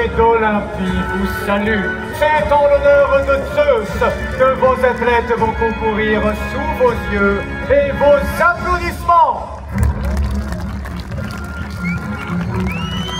l'armée d'Olympie vous salue. C'est en l'honneur de Zeus que vos athlètes vont concourir sous vos yeux et vos applaudissements.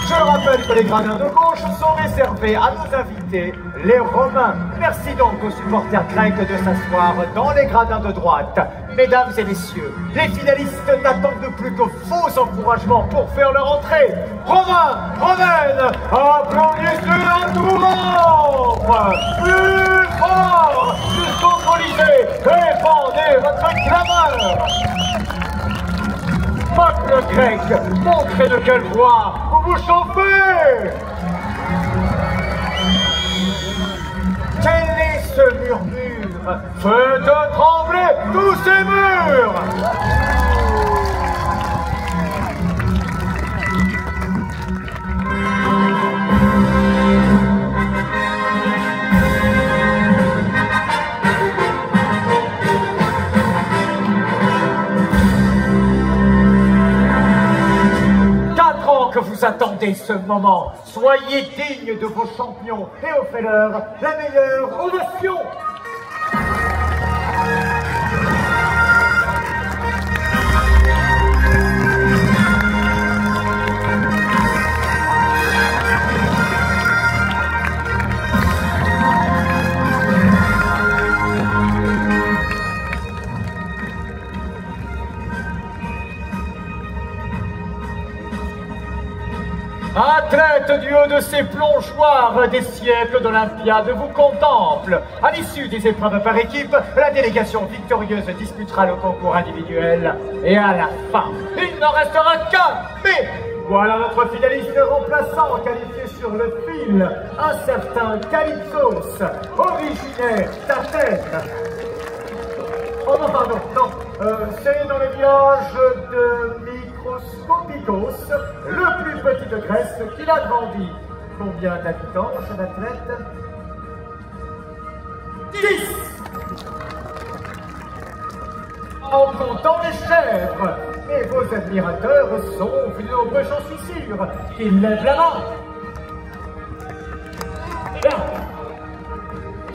Je rappelle que les gradins de gauche sont réservés à nos invités, les Romains. Merci donc aux supporters grecs de s'asseoir dans les gradins de droite. Mesdames et messieurs, les finalistes n'attendent plus que vos encouragements pour faire leur entrée. Romains, Romaines, applaudissez un tout membre. Plus fort jusqu'au Colisée, répandez votre clameur. Peuple grec, montrez de quelle voix vous vous chauffez. Quel est ce murmure? Faites trembler tous ces murs. 4 ans que vous attendez ce moment. Soyez dignes de vos champions et offrez-leur la meilleure ovation. 'Athlètes du haut de ces plongeoires des siècles d'Olympiade vous contemplent. À l'issue des épreuves par équipe, la délégation victorieuse disputera le concours individuel. Et à la fin, il n'en restera qu'un. Mais voilà notre finaliste remplaçant qualifié sur le fil, un certain Calypsos, originaire d'Athènes. Oh non, pardon, non, c'est dans le village de Microscopikos, le plus petit de Grèce, qu'il a grandi. Combien d'habitants, jeune athlète? 10. En comptant les chèvres. Et vos admirateurs sont plus nombreux, j'en suis sûr. Qu'ils lèvent la main. Bien.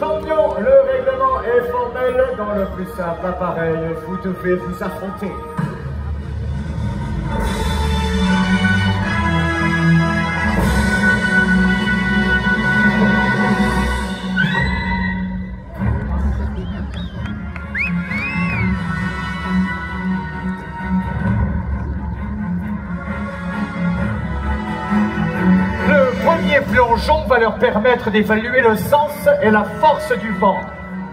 Champion, le règlement est formel. Dans le plus simple appareil, vous devez vous affronter. Plongeon va leur permettre d'évaluer le sens et la force du vent.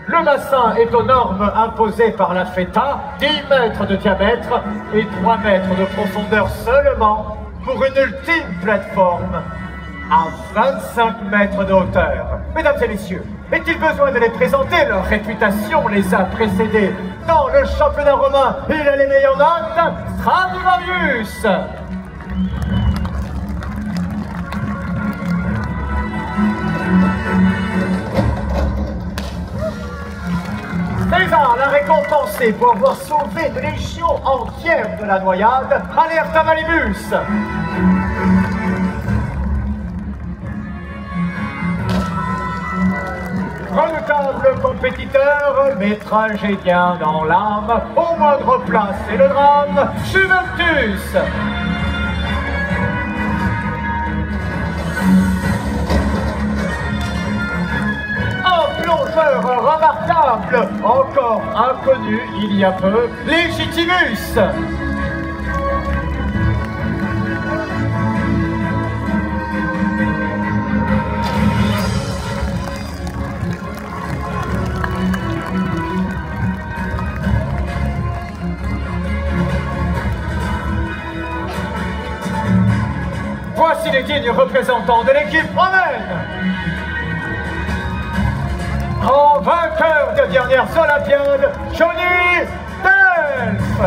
Le bassin est aux normes imposées par la FETA, 10 mètres de diamètre et 3 mètres de profondeur seulement pour une ultime plateforme à 25 mètres de hauteur. Mesdames et messieurs, est-il besoin de les présenter? Leur réputation les a précédés. Dans le championnat romain, il a les meilleures notes, Stradivarius. César l'a récompensé pour avoir sauvé une légion entière de la noyade. Alerte à Malibus. Redoutable compétiteur, mais tragédien dans l'âme, au moindre place et le drame, Juventus. Plongeur remarquable, encore inconnu il y a peu, Légitimus. Voici les dignes représentants de l'équipe romaine. En vainqueur des dernières Olympiades, Johnny Delphes.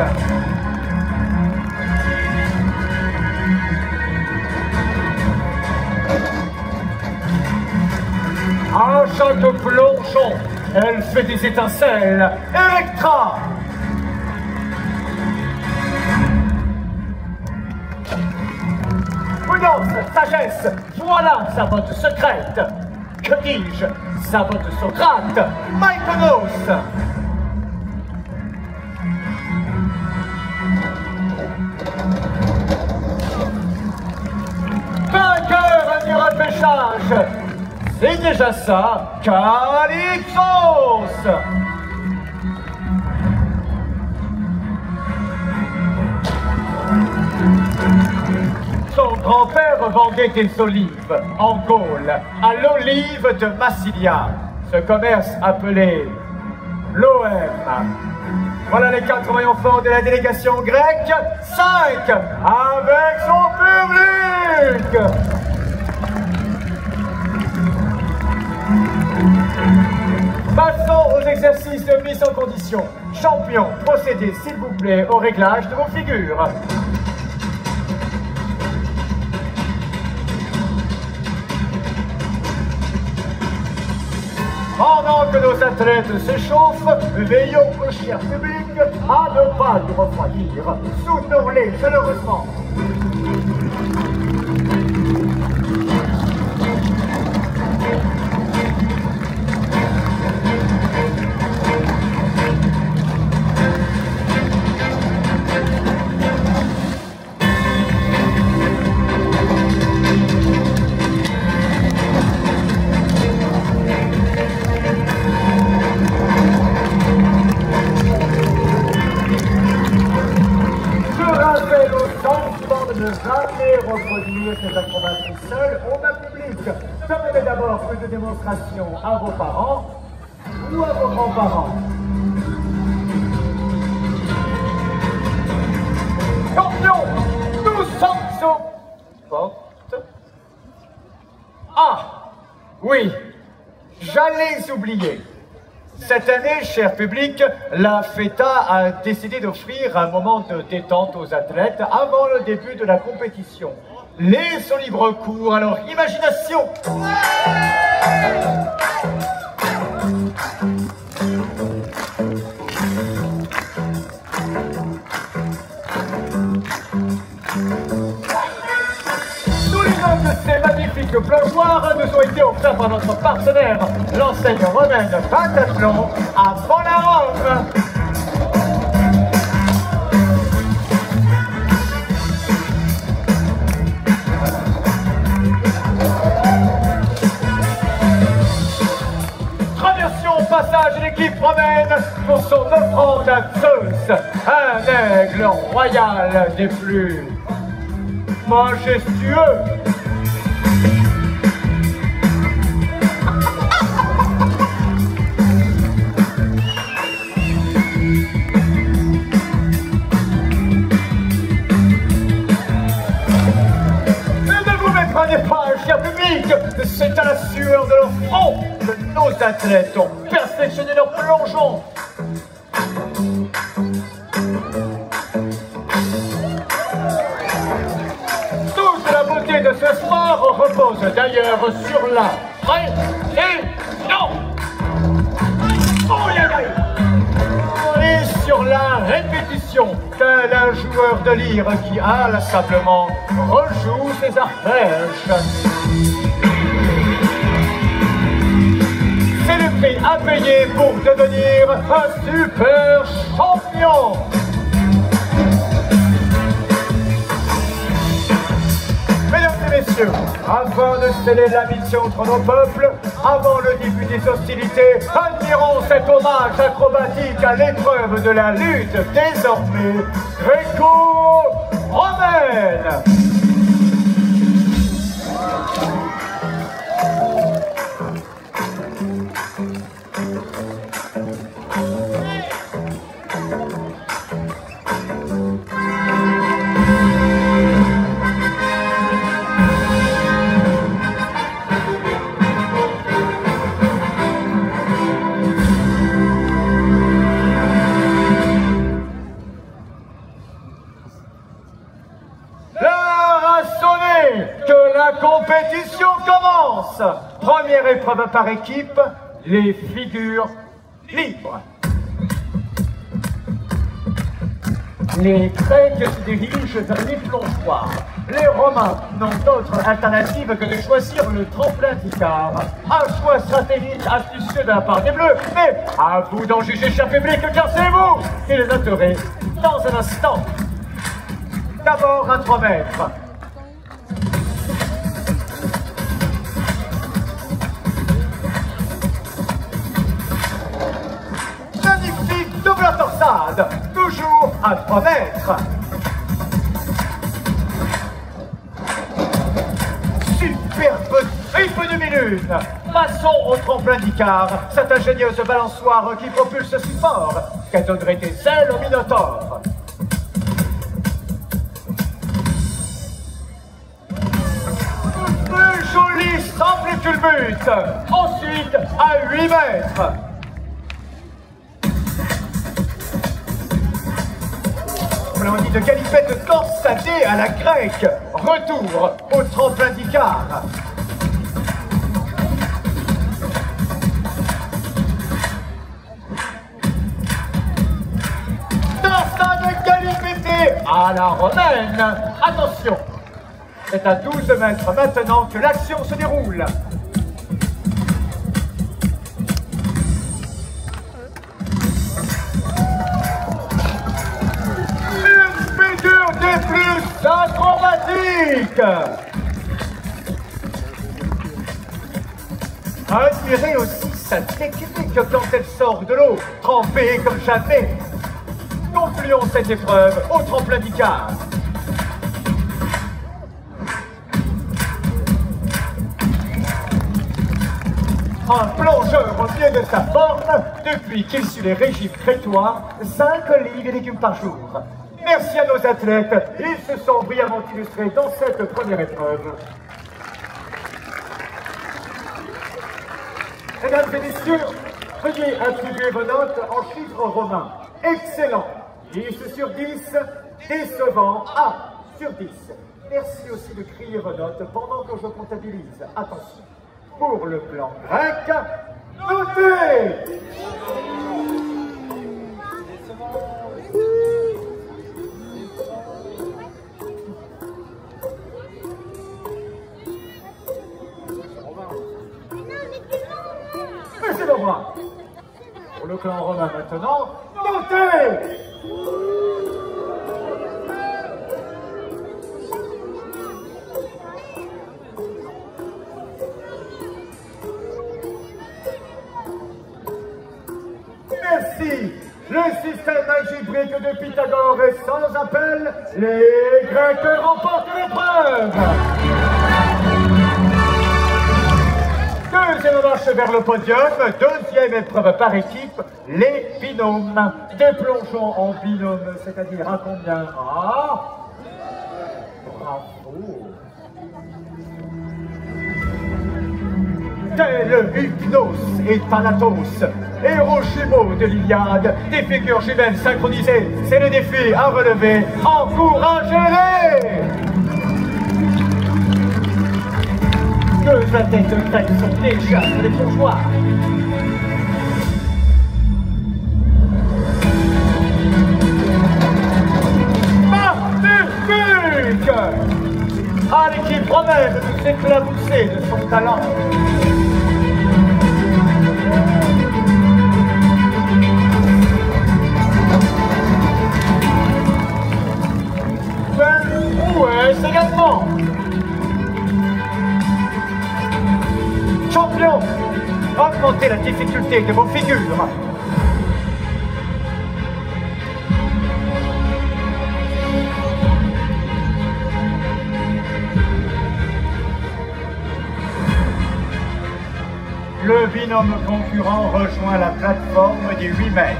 À chaque plongeon, elle fait des étincelles. Electra. Oui, Prudence, sagesse, voilà sa botte secrète. Que dis-je? Sa botte Socrate, Mykonos. Vainqueur du repêchage. C'est déjà ça, Calypsos. Son grand-père vendait des olives en Gaule, à l'olive de Massilia, ce commerce appelé l'OM. Voilà les 4 maillons forts de la délégation grecque, 5 avec son public. Passons aux exercices de mise en condition. Champion, procédez s'il vous plaît au réglage de vos figures. Pendant que nos athlètes s'échauffent, veillons au cher public à ne pas nous refroidir. Soutenons-les chaleureusement. Ne jamais reproduire ces acrobaties seules au même public. Demandez d'abord une démonstration à vos parents ou à vos grands-parents. Champion, nous sommes aux portes. Ah, oui, j'allais oublier. Cette année, cher public, la FETA a décidé d'offrir un moment de détente aux athlètes avant le début de la compétition. Les libre cours, alors imagination! Que ces magnifiques plongeoires nous ont été offerts par notre partenaire, l'enseigne romaine Pentathlon à Pont-la-Rome. Traversion passage de l'équipe romaine pour son offrande à Zeus, un aigle royal des plus majestueux. Cher public, c'est à la sueur de leur front que nos athlètes ont perfectionné leur plongeon. Toute la beauté de ce sport repose d'ailleurs sur la précision. Et sur la répétition, tel un joueur de lyre qui inlassablement rejoue ses arpèges. C'est le prix à payer pour devenir un super champion. Mesdames et messieurs, afin de sceller l'amitié entre nos peuples, avant le début des hostilités, admirons cet hommage acrobatique à l'épreuve de la lutte désormais gréco-romaine. Que la compétition commence. Première épreuve par équipe, les figures libres. Les Grecs se dirigent vers les plongeoires. Les Romains n'ont d'autre alternative que de choisir le tremplin d'Icare. Un choix stratégique astucieux de la part des Bleus, mais à vous d'en juger, cher public, car c'est vous qui les noterez dans un instant. D'abord à 3 mètres. Magnifique double torsade, toujours à 3 mètres. Superbe triple demi-lune. Passons au tremplin d'Icare, cette ingénieuse balançoire qui propulse si fort qu'elle donnerait des ailes au Minotaure. Une jolie semble culbute. Ensuite, à 8 mètres. On dit de galipette torsadée à la grecque. Retour au tremplin d'Icare. Torsade galipette à la romaine. Attention, c'est à 12 mètres maintenant que l'action se déroule. Plus acrobatique. Admirez aussi sa technique quand elle sort de l'eau, trempée comme jamais. Concluons cette épreuve au tremplin d'Icare. Un plongeur au pied de sa forme depuis qu'il suit les régimes crétois, 5 livres et légumes par jour. Merci à nos athlètes, ils se sont brillamment illustrés dans cette première épreuve. Mesdames et messieurs, veuillez attribuer vos notes en chiffres romains. Excellent, 10 sur 10, décevant, 1 sur 10. Merci aussi de crier vos notes pendant que je comptabilise. Attention, pour le plan grec, notez! C'est le bras. Pour le clan romain maintenant, montez! Merci. Le système algébrique de Pythagore est sans appel. Les Grecs remportent l'épreuve. Deuxième marche vers le podium, deuxième épreuve par équipe, les binômes. Des plongeons en binôme, c'est-à-dire à combien? Ah, bravo. Tel Hypnos et Thanatos, héros jumeaux de l'Iliade, des figures jumelles synchronisées, c'est le défi à relever. Encouragez-les! Deux athlètes grecs sont déjà sur les plongeoires. Magnifique! À l'équipe romaine de nous éclabousser de son talent. Ouais, également. Champion, augmentez la difficulté de vos figures. Le binôme concurrent rejoint la plateforme des 8 mètres.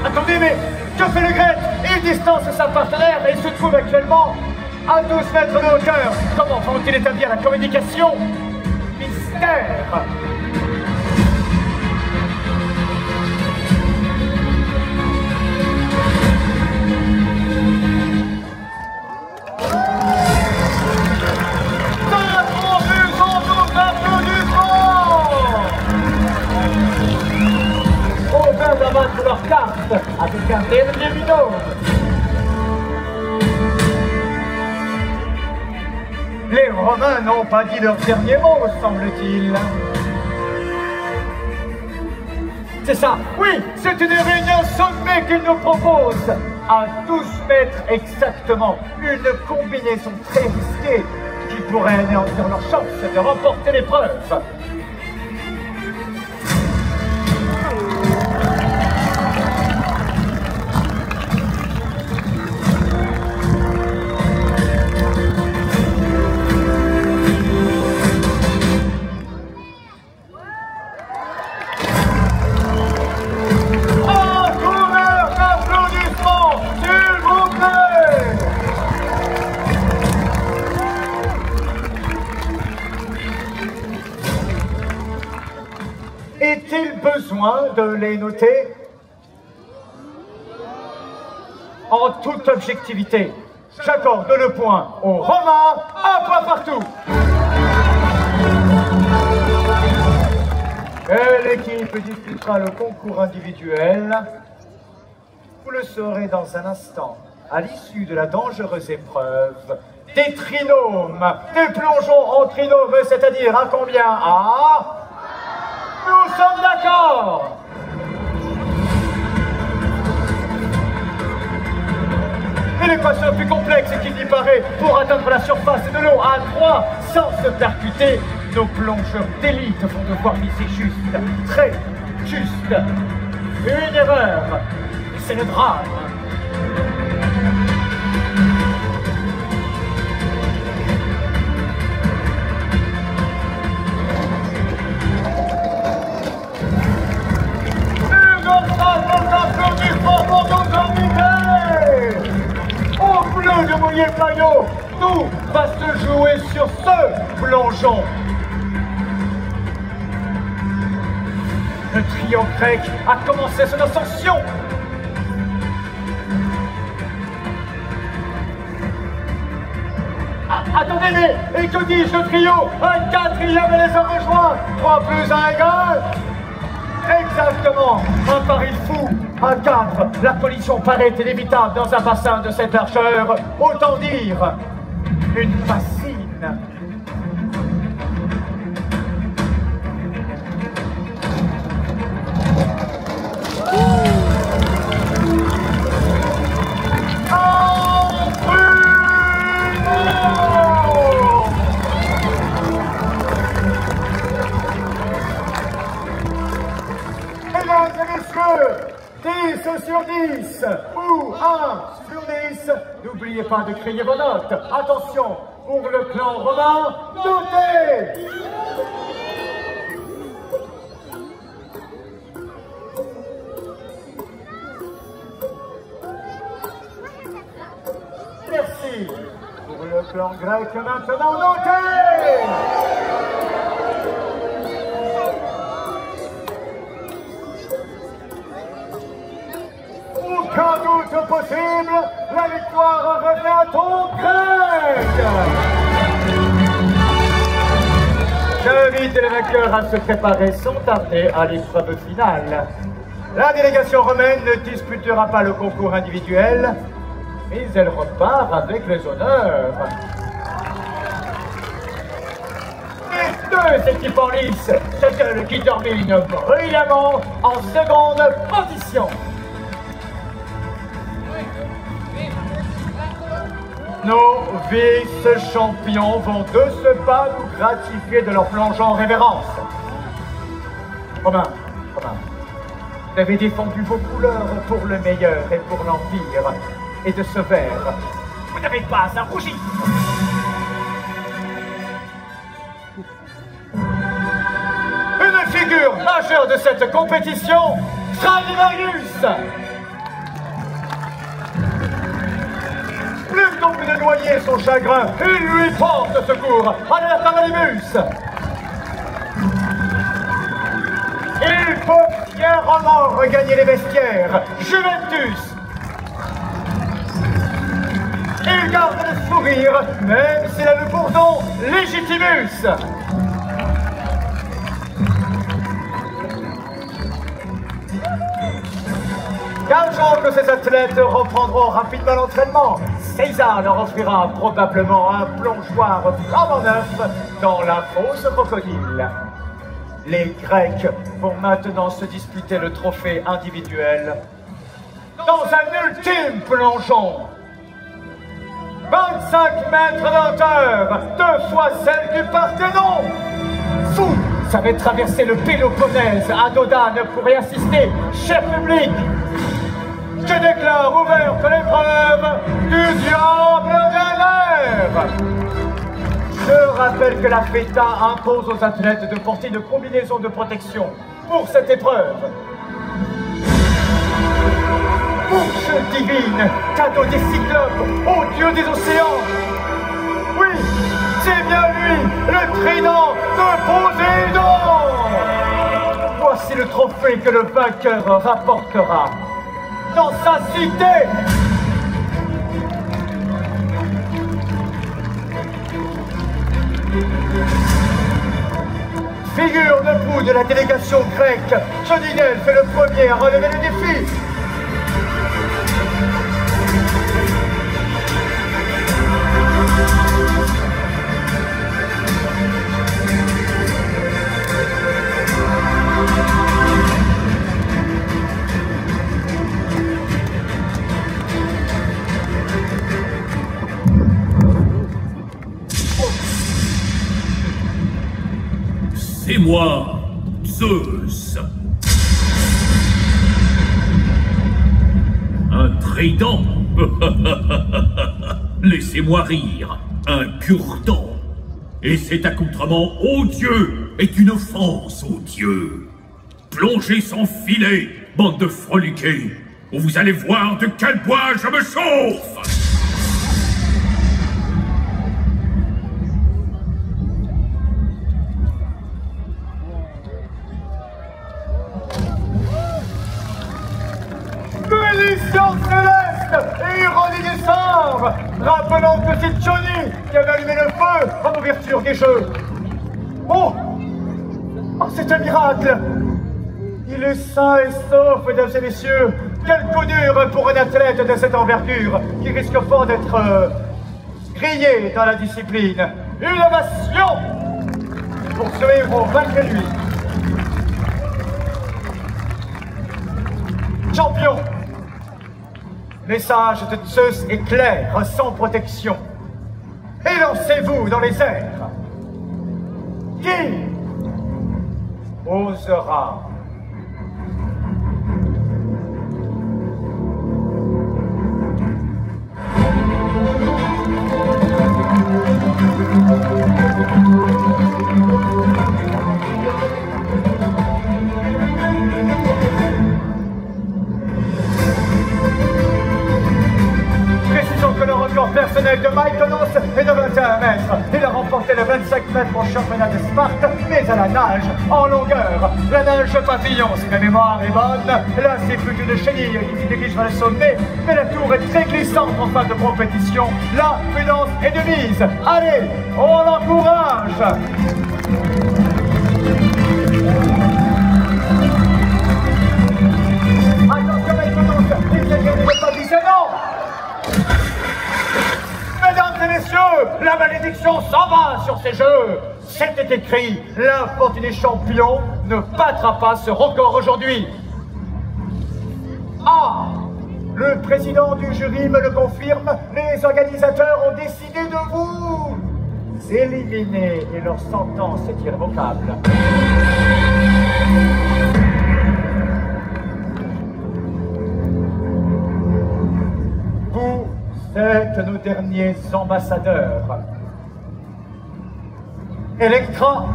Attendez, mais que fait le grec? Il distance sa partenaire et se trouve actuellement à 12 mètres de hauteur. Comment vont-ils établir la communication? Mystère. Au vin d'abattre leur carte avec un dernier binôme. Les Romains n'ont pas dit leur dernier mot, semble-t-il. C'est ça, oui, c'est une réunion sommet qu'ils nous proposent. À 12 mètres exactement, une combinaison très risquée qui pourrait anéantir leur chance de remporter l'épreuve. Est-il besoin de les noter? En toute objectivité, j'accorde le point aux Romains, un point partout. Quelle équipe disputera le concours individuel? Vous le saurez dans un instant, à l'issue de la dangereuse épreuve des trinômes, des plongeons en trinôme, c'est-à-dire à combien? À... Nous sommes d'accord. Et l'équation plus complexe qu'il n'y paraît pour atteindre la surface de l'eau à 3 sans se percuter, nos plongeurs d'élite vont devoir miser juste, très juste. Une erreur, c'est le drame. Au bleu de mouiller le maillot, tout va se jouer sur ce plongeon. Le trio grec a commencé son ascension. Attendez-les, et que dis-je le trio? Un quatrième les a rejoints. 3 plus 1 égale. Exactement, un pari fou, à 4, la collision paraît inévitable dans un bassin de cette largeur, autant dire une bassine. Mesdames et messieurs, 10 sur 10 ou 1 sur 10, n'oubliez pas de crier vos notes. Attention, pour le clan romain, notez! Merci. Pour le clan grec, maintenant, notez! Aucun doute possible, la victoire revient au grec. J'invite les vainqueurs à se préparer sans tarder à l'épreuve finale. La délégation romaine ne disputera pas le concours individuel, mais elle repart avec les honneurs. Les 2 équipes en lice, c'est celle qui termine brillamment en seconde position. Nos vice-champions vont de ce pas nous gratifier de leur plongeon en révérence. Romain, vous avez défendu vos couleurs pour le meilleur et pour l'Empire. Et de ce vert, vous n'avez pas à rougir. Une figure majeure de cette compétition, Stradivarius. Plutôt que de noyer son chagrin, il lui porte secours. Alerte à Malimus. Il faut fièrement regagner les vestiaires. Juventus. Il garde le sourire, même s'il a le bourdon Légitimus. Gageons que ces athlètes reprendront rapidement l'entraînement. César leur offrira probablement un plongeoir flambant neuf dans la fosse crocodile. Les Grecs vont maintenant se disputer le trophée individuel dans un ultime plongeon. 25 mètres d'hauteur, 2 fois celle du Parthénon. Fou, ça va traverser le Péloponnèse à Dodane pour y assister, cher public. Je déclare ouverte l'épreuve du diable de l'air. Je rappelle que la FETA impose aux athlètes de porter une combinaison de protection pour cette épreuve. Bouche divine, cadeau des cyclopes, ô dieu des océans. Oui, c'est bien lui, le trident de Poséidon. Voici le trophée que le vainqueur rapportera dans sa cité. Figure debout de la délégation grecque, Johnny Delph est le premier à relever le défi. C'est moi, Zeus. Un trident. Laissez-moi rire. Un cure-dent. Et cet accoutrement odieux est une offense aux dieux. Plongez sans filet, bande de froliqués, ou vous allez voir de quel bois je me chauffe. Bénédiction céleste et ironie des sabres. Rappelons que c'est Johnny qui avait allumé le feu en ouverture des Jeux. Oh, c'est un miracle. Il est sain et sauf, mesdames et messieurs. Quel coup dur pour un athlète de cette envergure qui risque fort d'être grillé dans la discipline. Une ovation pour ce héros malgré lui. Champion, message de Zeus est clair, sans protection. Élancez-vous dans les airs. Qui osera? Précisons que le record personnel de Mike Donos est de 21 mètres. Il a remporté le 25 mètres au championnat de Sparte, mais à la nage, en longueur. La nage papillon, si ma mémoire est bonne. Là, c'est plus une chenille qui se dirige vers le sommet, mais la tour est très glissante en fin de compétition. La prudence est de mise. Allez, on l'encourage. Attention, Mike Donos, il s'est gagné le positionnement. Mesdames et messieurs, la malédiction s'en va sur ces jeux. C'était écrit, l'infortuné champion ne battra pas ce record aujourd'hui. Ah, le président du jury me le confirme, les organisateurs ont décidé de vous éliminer et leur sentence est irrévocable. Vous êtes nos derniers ambassadeurs. Electra,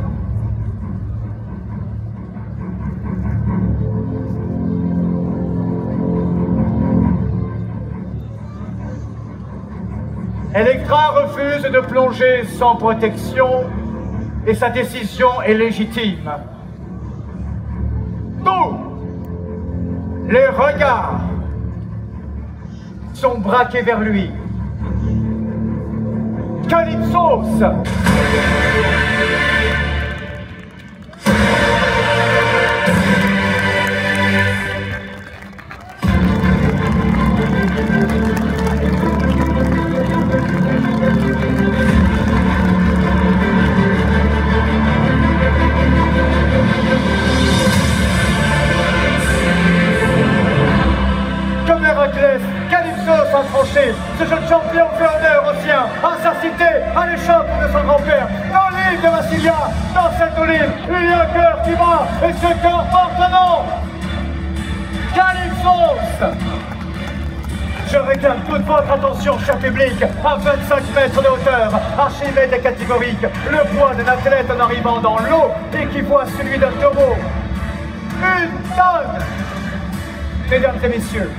Electra refuse de plonger sans protection et sa décision est légitime. Tous les regards sont braqués vers lui. Calypsos! souligne, il y a un cœur qui bat, et ce cœur porte un nom. Calypsos. Je réclame toute votre attention, cher public, à 25 mètres de hauteur, Archimède est catégorique, le poids d'un athlète en arrivant dans l'eau équivaut à celui d'un taureau. 1 tonne. Mesdames et messieurs,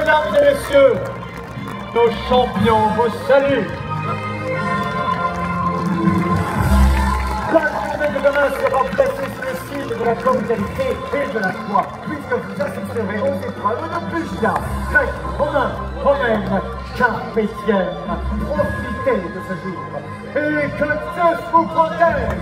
mesdames et messieurs, nos champions vous saluent. La journée de demain sera placée sous le signe de la convivialité et de la foi, puisque vous assisterez aux épreuves de Puglia, grec, romain, romaine, carpe diem. Profitez de ce jour et que Zeus vous protège.